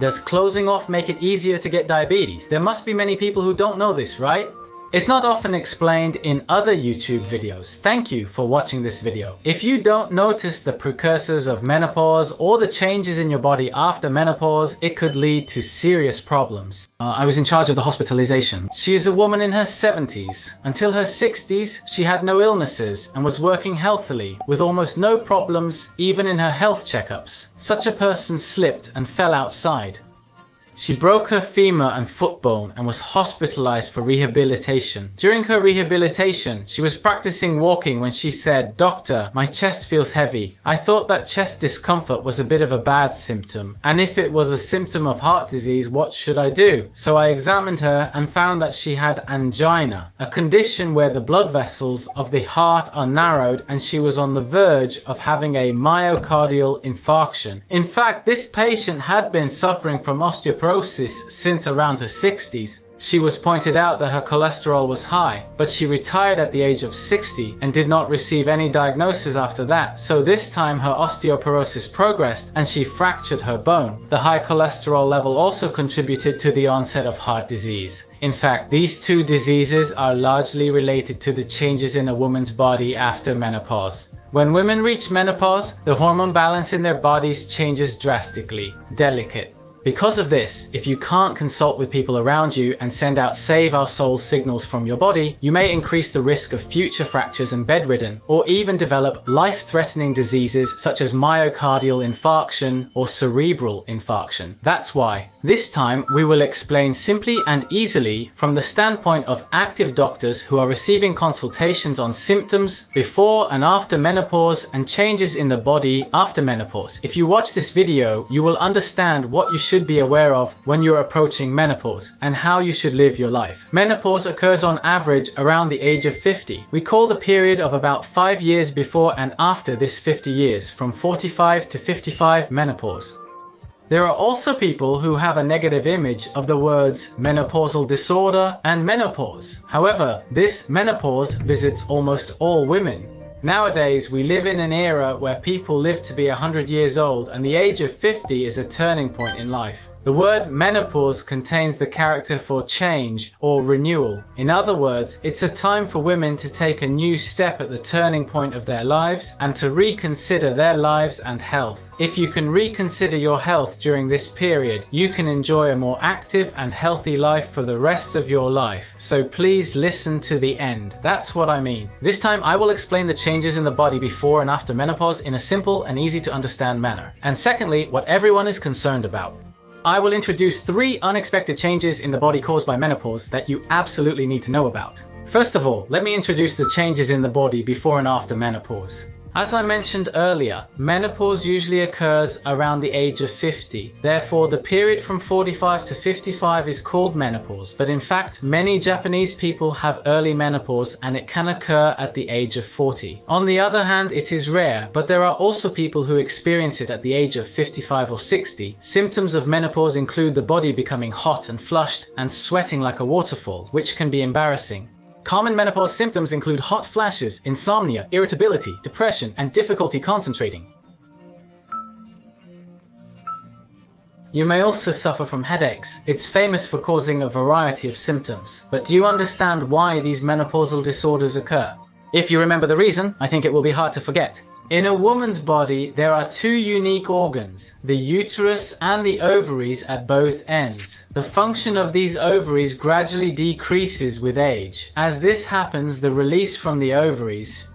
Does closing off make it easier to get diabetes? There must be many people who don't know this, right? It's not often explained in other YouTube videos. Thank you for watching this video. If you don't notice the precursors of menopause or the changes in your body after menopause, it could lead to serious problems. I was in charge of the hospitalization. She is a woman in her 70s. Until her 60s, she had no illnesses and was working healthily with almost no problems even in her health checkups. Such a person slipped and fell outside. She broke her femur and foot bone and was hospitalized for rehabilitation. During her rehabilitation, she was practicing walking when she said, "Doctor, my chest feels heavy. I thought that chest discomfort was a bit of a bad symptom. And if it was a symptom of heart disease, what should I do?" So I examined her and found that she had angina, a condition where the blood vessels of the heart are narrowed, and she was on the verge of having a myocardial infarction. In fact, this patient had been suffering from osteoporosis since around her 60s. She was pointed out that her cholesterol was high, but she retired at the age of 60 and did not receive any diagnosis after that. So this time her osteoporosis progressed and she fractured her bone. The high cholesterol level also contributed to the onset of heart disease. In fact, these two diseases are largely related to the changes in a woman's body after menopause. When women reach menopause, the hormone balance in their bodies changes drastically. Delicate. Because of this, if you can't consult with people around you and send out save our soul signals from your body, you may increase the risk of future fractures and bedridden, or even develop life-threatening diseases such as myocardial infarction or cerebral infarction. That's why, this time we will explain simply and easily from the standpoint of active doctors who are receiving consultations on symptoms before and after menopause and changes in the body after menopause. If you watch this video, you will understand what you should be aware of when you're approaching menopause and how you should live your life. Menopause occurs on average around the age of 50. We call the period of about 5 years before and after this 50 years, from 45 to 55 menopause. There are also people who have a negative image of the words menopausal disorder and menopause. However, this menopause visits almost all women. Nowadays, we live in an era where people live to be 100 years old, and the age of 50 is a turning point in life. The word menopause contains the character for change or renewal. In other words, it's a time for women to take a new step at the turning point of their lives and to reconsider their lives and health. If you can reconsider your health during this period, you can enjoy a more active and healthy life for the rest of your life. So please listen to the end. That's what I mean. This time I will explain the changes in the body before and after menopause in a simple and easy to understand manner. And secondly, what everyone is concerned about. I will introduce 3 unexpected changes in the body caused by menopause that you absolutely need to know about. First of all, let me introduce the changes in the body before and after menopause. As I mentioned earlier, menopause usually occurs around the age of 50. Therefore, the period from 45 to 55 is called menopause, but in fact, many Japanese people have early menopause and it can occur at the age of 40. On the other hand, it is rare, but there are also people who experience it at the age of 55 or 60. Symptoms of menopause include the body becoming hot and flushed and sweating like a waterfall, which can be embarrassing. Common menopause symptoms include hot flashes, insomnia, irritability, depression, and difficulty concentrating. You may also suffer from headaches. It's famous for causing a variety of symptoms. But do you understand why these menopausal disorders occur? If you remember the reason, I think it will be hard to forget. In a woman's body, there are 2 unique organs, the uterus and the ovaries at both ends. The function of these ovaries gradually decreases with age. As this happens, the release from the ovaries,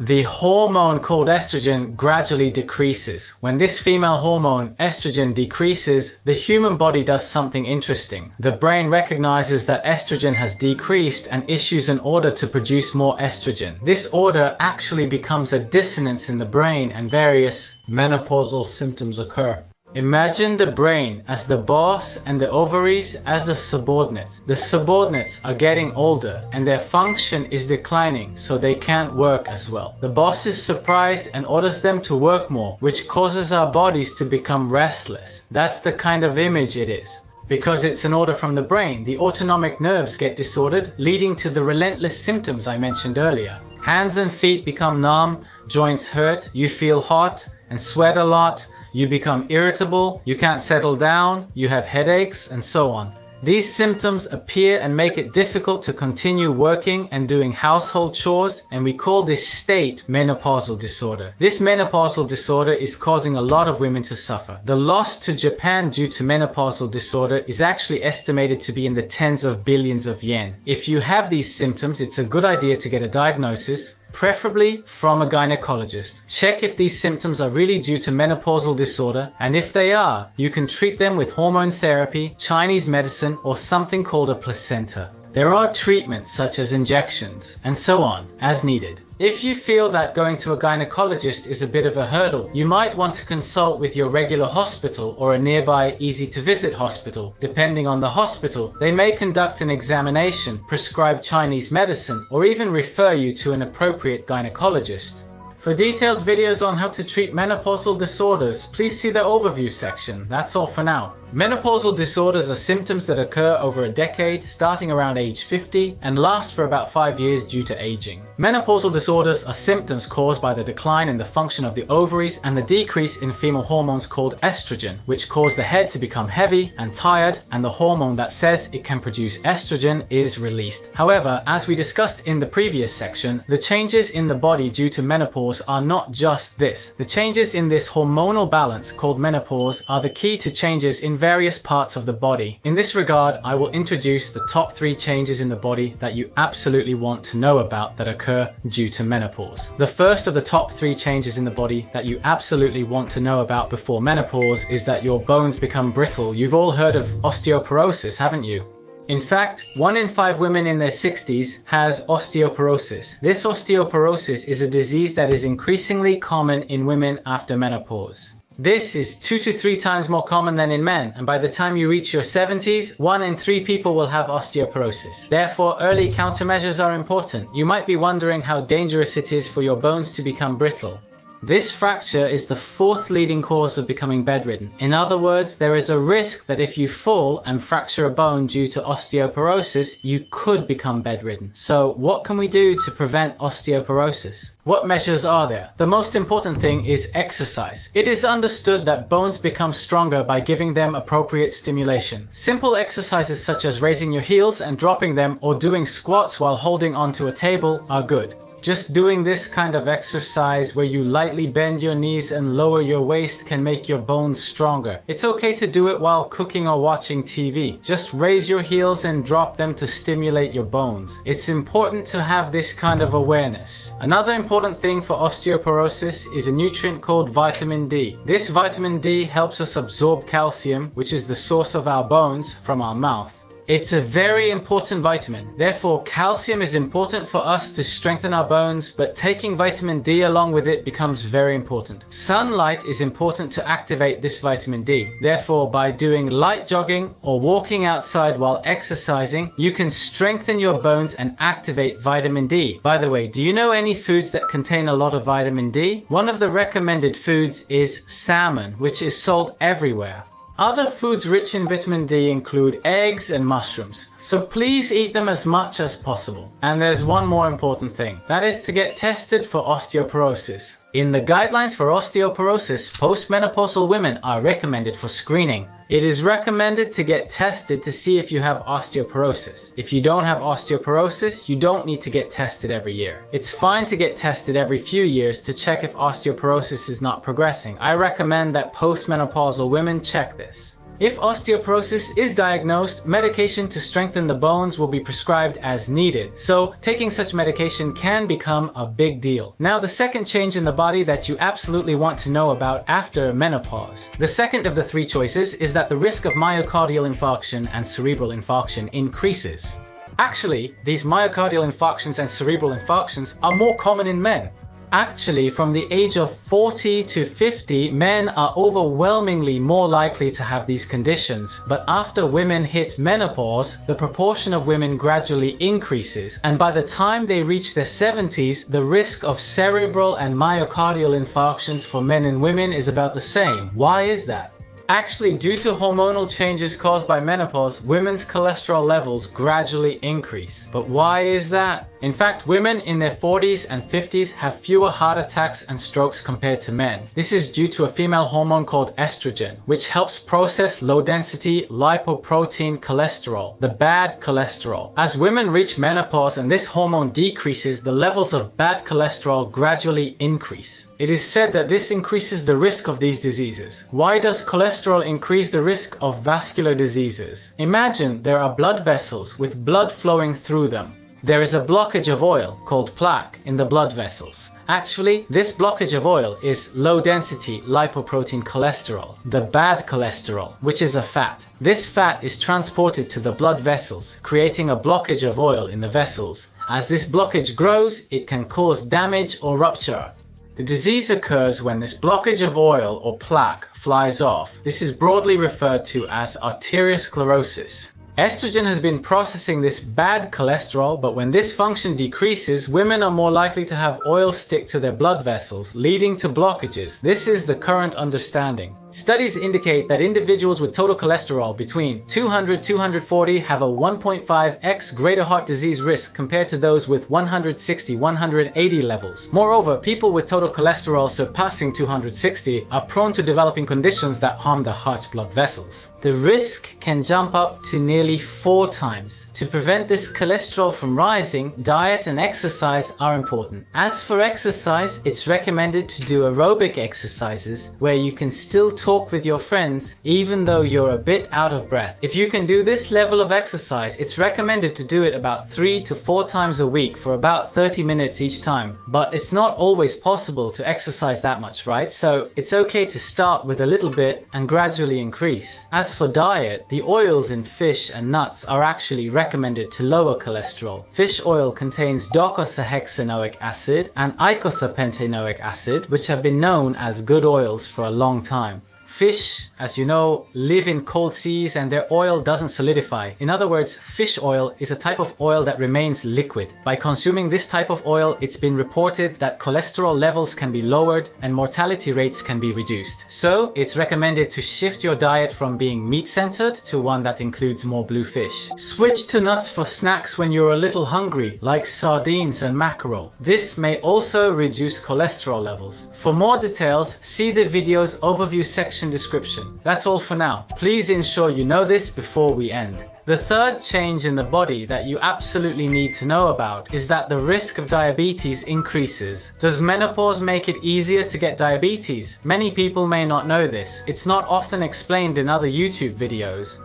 the hormone called estrogen, gradually decreases. When this female hormone, estrogen, decreases, the human body does something interesting. The brain recognizes that estrogen has decreased and issues an order to produce more estrogen. This order actually becomes a dissonance in the brain and various menopausal symptoms occur. Imagine the brain as the boss and the ovaries as the subordinates. The subordinates are getting older and their function is declining, so they can't work as well. The boss is surprised and orders them to work more, which causes our bodies to become restless. That's the kind of image it is. Because it's an order from the brain, the autonomic nerves get disordered, leading to the relentless symptoms I mentioned earlier. Hands and feet become numb, joints hurt, you feel hot and sweat a lot, you become irritable, you can't settle down, you have headaches, and so on. These symptoms appear and make it difficult to continue working and doing household chores, and we call this state menopausal disorder. This menopausal disorder is causing a lot of women to suffer. The loss to Japan due to menopausal disorder is actually estimated to be in the tens of billions of yen. If you have these symptoms, it's a good idea to get a diagnosis, preferably from a gynecologist. Check if these symptoms are really due to menopausal disorder, and if they are, you can treat them with hormone therapy, Chinese medicine, or something called a placenta. There are treatments such as injections, and so on, as needed. If you feel that going to a gynecologist is a bit of a hurdle, you might want to consult with your regular hospital or a nearby easy-to-visit hospital. Depending on the hospital, they may conduct an examination, prescribe Chinese medicine, or even refer you to an appropriate gynecologist. For detailed videos on how to treat menopausal disorders, please see the overview section. That's all for now. Menopausal disorders are symptoms that occur over a decade, starting around age 50, and last for about 5 years due to aging. Menopausal disorders are symptoms caused by the decline in the function of the ovaries and the decrease in female hormones called estrogen, which cause the head to become heavy and tired, and the hormone that says it can produce estrogen is released. However, as we discussed in the previous section, the changes in the body due to menopause are not just this. The changes in this hormonal balance called menopause are the key to changes in various parts of the body. In this regard, I will introduce the top 3 changes in the body that you absolutely want to know about that occur due to menopause. The first of the top 3 changes in the body that you absolutely want to know about before menopause is that your bones become brittle. You've all heard of osteoporosis, haven't you? In fact, 1 in 5 women in their 60s has osteoporosis. This osteoporosis is a disease that is increasingly common in women after menopause. This is 2 to 3 times more common than in men, and by the time you reach your 70s, 1 in 3 people will have osteoporosis. Therefore, early countermeasures are important. You might be wondering how dangerous it is for your bones to become brittle. This fracture is the 4th leading cause of becoming bedridden. In other words, there is a risk that if you fall and fracture a bone due to osteoporosis, you could become bedridden. So what can we do to prevent osteoporosis? What measures are there? The most important thing is exercise. It is understood that bones become stronger by giving them appropriate stimulation. Simple exercises such as raising your heels and dropping them, or doing squats while holding onto a table, are good. Just doing this kind of exercise where you lightly bend your knees and lower your waist can make your bones stronger. It's okay to do it while cooking or watching TV. Just raise your heels and drop them to stimulate your bones. It's important to have this kind of awareness. Another important thing for osteoporosis is a nutrient called vitamin D. This vitamin D helps us absorb calcium, which is the source of our bones, from our mouth. It's a very important vitamin. Therefore, calcium is important for us to strengthen our bones, but taking vitamin D along with it becomes very important. Sunlight is important to activate this vitamin D. Therefore, by doing light jogging or walking outside while exercising, you can strengthen your bones and activate vitamin D. By the way, do you know any foods that contain a lot of vitamin D? One of the recommended foods is salmon, which is sold everywhere. Other foods rich in vitamin D include eggs and mushrooms, so please eat them as much as possible. And there's one more important thing, that is to get tested for osteoporosis. In the guidelines for osteoporosis, postmenopausal women are recommended for screening. It is recommended to get tested to see if you have osteoporosis. If you don't have osteoporosis, you don't need to get tested every year. It's fine to get tested every few years to check if osteoporosis is not progressing. I recommend that postmenopausal women check this. If osteoporosis is diagnosed, medication to strengthen the bones will be prescribed as needed, so taking such medication can become a big deal. Now, the second change in the body that you absolutely want to know about after menopause. The second of the 3 choices is that the risk of myocardial infarction and cerebral infarction increases. Actually, these myocardial infarctions and cerebral infarctions are more common in men. Actually, from the age of 40 to 50, men are overwhelmingly more likely to have these conditions. But after women hit menopause, the proportion of women gradually increases. And by the time they reach their 70s, the risk of cerebral and myocardial infarctions for men and women is about the same. Why is that? Actually, due to hormonal changes caused by menopause, women's cholesterol levels gradually increase. But why is that? In fact, women in their 40s and 50s have fewer heart attacks and strokes compared to men. This is due to a female hormone called estrogen, which helps process low-density lipoprotein cholesterol, the bad cholesterol. As women reach menopause and this hormone decreases, the levels of bad cholesterol gradually increase. It is said that this increases the risk of these diseases. Why does cholesterol increase the risk of vascular diseases? Imagine there are blood vessels with blood flowing through them. There is a blockage of oil called plaque in the blood vessels. Actually, this blockage of oil is low-density lipoprotein cholesterol, the bad cholesterol, which is a fat. This fat is transported to the blood vessels, creating a blockage of oil in the vessels. As this blockage grows, it can cause damage or rupture. The disease occurs when this blockage of oil or plaque flies off. This is broadly referred to as arteriosclerosis. Estrogen has been processing this bad cholesterol, but when this function decreases, women are more likely to have oil stick to their blood vessels, leading to blockages. This is the current understanding. Studies indicate that individuals with total cholesterol between 200-240 have a 1.5x greater heart disease risk compared to those with 160-180 levels. Moreover, people with total cholesterol surpassing 260 are prone to developing conditions that harm the heart's blood vessels. The risk can jump up to nearly 4 times. To prevent this cholesterol from rising, diet and exercise are important. As for exercise, it's recommended to do aerobic exercises where you can still talk with your friends even though you're a bit out of breath. If you can do this level of exercise, it's recommended to do it about 3 to 4 times a week for about 30 minutes each time. But it's not always possible to exercise that much, right? So it's okay to start with a little bit and gradually increase. As for diet, the oils in fish and nuts are actually recommended to lower cholesterol. Fish oil contains docosahexaenoic acid and icosapentaenoic acid, which have been known as good oils for a long time. Fish, as you know, live in cold seas and their oil doesn't solidify. In other words, fish oil is a type of oil that remains liquid. By consuming this type of oil, it's been reported that cholesterol levels can be lowered and mortality rates can be reduced. So, it's recommended to shift your diet from being meat-centered to one that includes more blue fish. Switch to nuts for snacks when you're a little hungry, like sardines and mackerel. This may also reduce cholesterol levels. For more details, see the video's overview section description. That's all for now. Please ensure you know this before we end. The third change in the body that you absolutely need to know about is that the risk of diabetes increases. Does menopause make it easier to get diabetes? Many people may not know this. It's not often explained in other YouTube videos.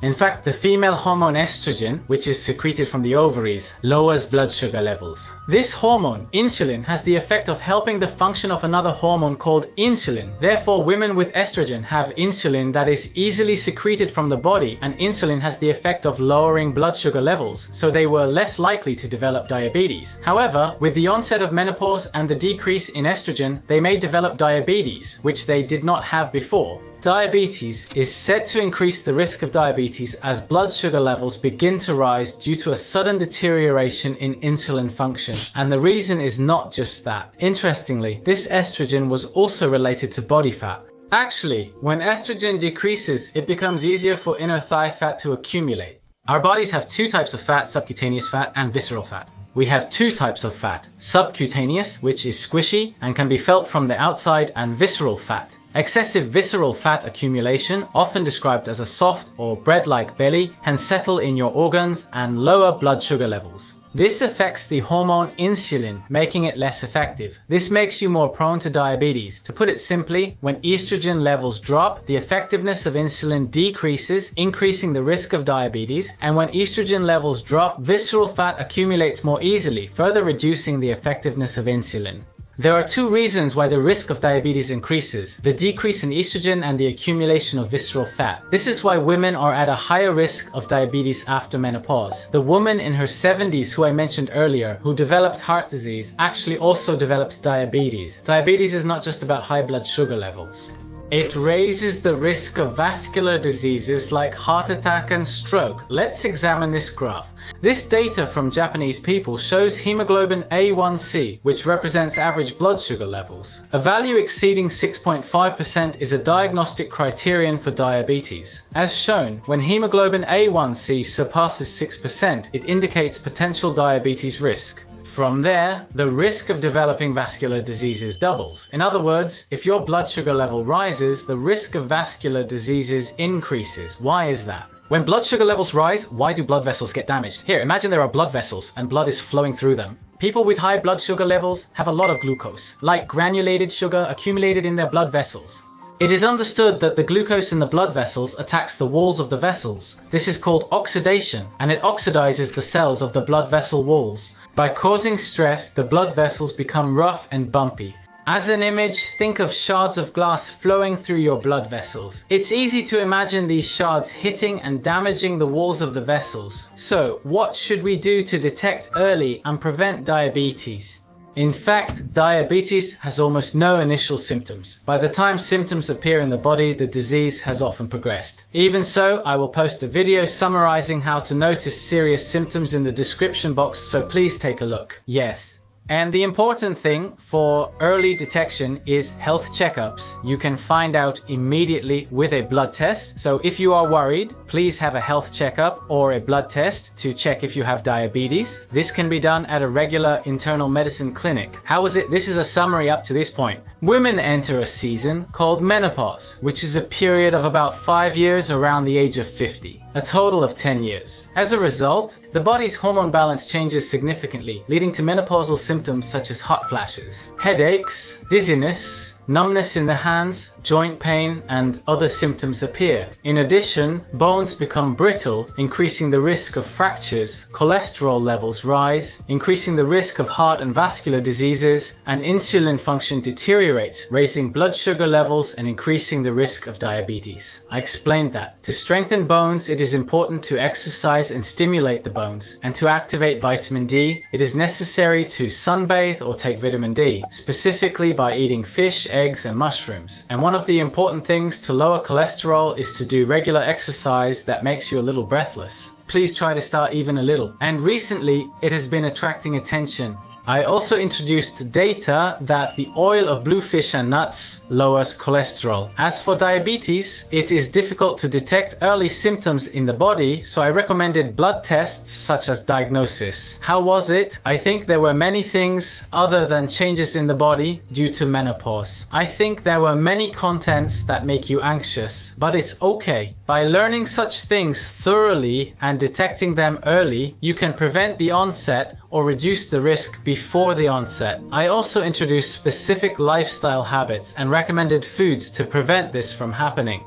In fact, the female hormone estrogen, which is secreted from the ovaries, lowers blood sugar levels. This hormone, insulin, has the effect of helping the function of another hormone called insulin. Therefore, women with estrogen have insulin that is easily secreted from the body, and insulin has the effect of lowering blood sugar levels, so they were less likely to develop diabetes. However, with the onset of menopause and the decrease in estrogen, they may develop diabetes, which they did not have before. Diabetes is said to increase the risk of diabetes as blood sugar levels begin to rise due to a sudden deterioration in insulin function. And the reason is not just that. Interestingly, this estrogen was also related to body fat. Actually, when estrogen decreases, it becomes easier for inner thigh fat to accumulate. Our bodies have 2 types of fat, subcutaneous fat and visceral fat. We have 2 types of fat, subcutaneous, which is squishy and can be felt from the outside, and visceral fat. Excessive visceral fat accumulation, often described as a soft or bread-like belly, can settle in your organs and lower blood sugar levels. This affects the hormone insulin, making it less effective. This makes you more prone to diabetes. To put it simply, when estrogen levels drop, the effectiveness of insulin decreases, increasing the risk of diabetes, and when estrogen levels drop, visceral fat accumulates more easily, further reducing the effectiveness of insulin. There are 2 reasons why the risk of diabetes increases: the decrease in estrogen and the accumulation of visceral fat. This is why women are at a higher risk of diabetes after menopause. The woman in her 70s who I mentioned earlier, who developed heart disease, actually also developed diabetes. Diabetes is not just about high blood sugar levels. It raises the risk of vascular diseases like heart attack and stroke. Let's examine this graph. This data from Japanese people shows hemoglobin A1C, which represents average blood sugar levels. A value exceeding 6.5% is a diagnostic criterion for diabetes. As shown, when hemoglobin A1C surpasses 6%, it indicates potential diabetes risk. From there, the risk of developing vascular diseases doubles. In other words, if your blood sugar level rises, the risk of vascular diseases increases. Why is that? When blood sugar levels rise, why do blood vessels get damaged? Here, imagine there are blood vessels and blood is flowing through them. People with high blood sugar levels have a lot of glucose, like granulated sugar accumulated in their blood vessels. It is understood that the glucose in the blood vessels attacks the walls of the vessels. This is called oxidation, and it oxidizes the cells of the blood vessel walls. By causing stress, the blood vessels become rough and bumpy. As an image, think of shards of glass flowing through your blood vessels. It's easy to imagine these shards hitting and damaging the walls of the vessels. So, what should we do to detect early and prevent diabetes? In fact, diabetes has almost no initial symptoms. By the time symptoms appear in the body, the disease has often progressed. Even so, I will post a video summarizing how to notice serious symptoms in the description box, so please take a look. Yes. And the important thing for early detection is health checkups. You can find out immediately with a blood test. So if you are worried, please have a health checkup or a blood test to check if you have diabetes. This can be done at a regular internal medicine clinic. How is it? This is a summary up to this point. Women enter a season called menopause, which is a period of about 5 years around the age of 50. A total of 10 years. As a result, the body's hormone balance changes significantly, leading to menopausal symptoms such as hot flashes, headaches, dizziness, numbness in the hands, joint pain, and other symptoms appear. In addition, bones become brittle, increasing the risk of fractures, cholesterol levels rise, increasing the risk of heart and vascular diseases, and insulin function deteriorates, raising blood sugar levels and increasing the risk of diabetes. I explained that. To strengthen bones, it is important to exercise and stimulate the bones, and to activate vitamin D, it is necessary to sunbathe or take vitamin D, specifically by eating fish, eggs, and mushrooms. And one of the important things to lower cholesterol is to do regular exercise that makes you a little breathless. Please try to start even a little. And recently, it has been attracting attention. I also introduced data that the oil of bluefish and nuts lowers cholesterol. As for diabetes, it is difficult to detect early symptoms in the body, so I recommended blood tests such as diagnosis. How was it? I think there were many things other than changes in the body due to menopause. I think there were many contents that make you anxious, but it's okay. By learning such things thoroughly and detecting them early, you can prevent the onset or reduce the risk before the onset. I also introduced specific lifestyle habits and recommended foods to prevent this from happening.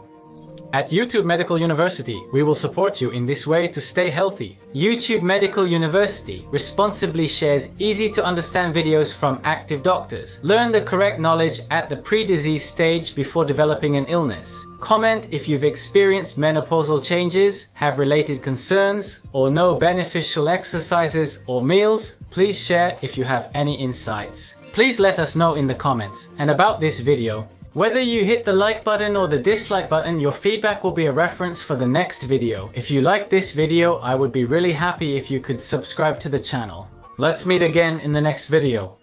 At YouTube Medical University, we will support you in this way to stay healthy. YouTube Medical University responsibly shares easy-to-understand videos from active doctors. Learn the correct knowledge at the pre-disease stage before developing an illness. Comment if you've experienced menopausal changes, have related concerns, or know beneficial exercises or meals. Please share if you have any insights. Please let us know in the comments. And about this video, whether you hit the like button or the dislike button, your feedback will be a reference for the next video. If you like this video, I would be really happy if you could subscribe to the channel. Let's meet again in the next video.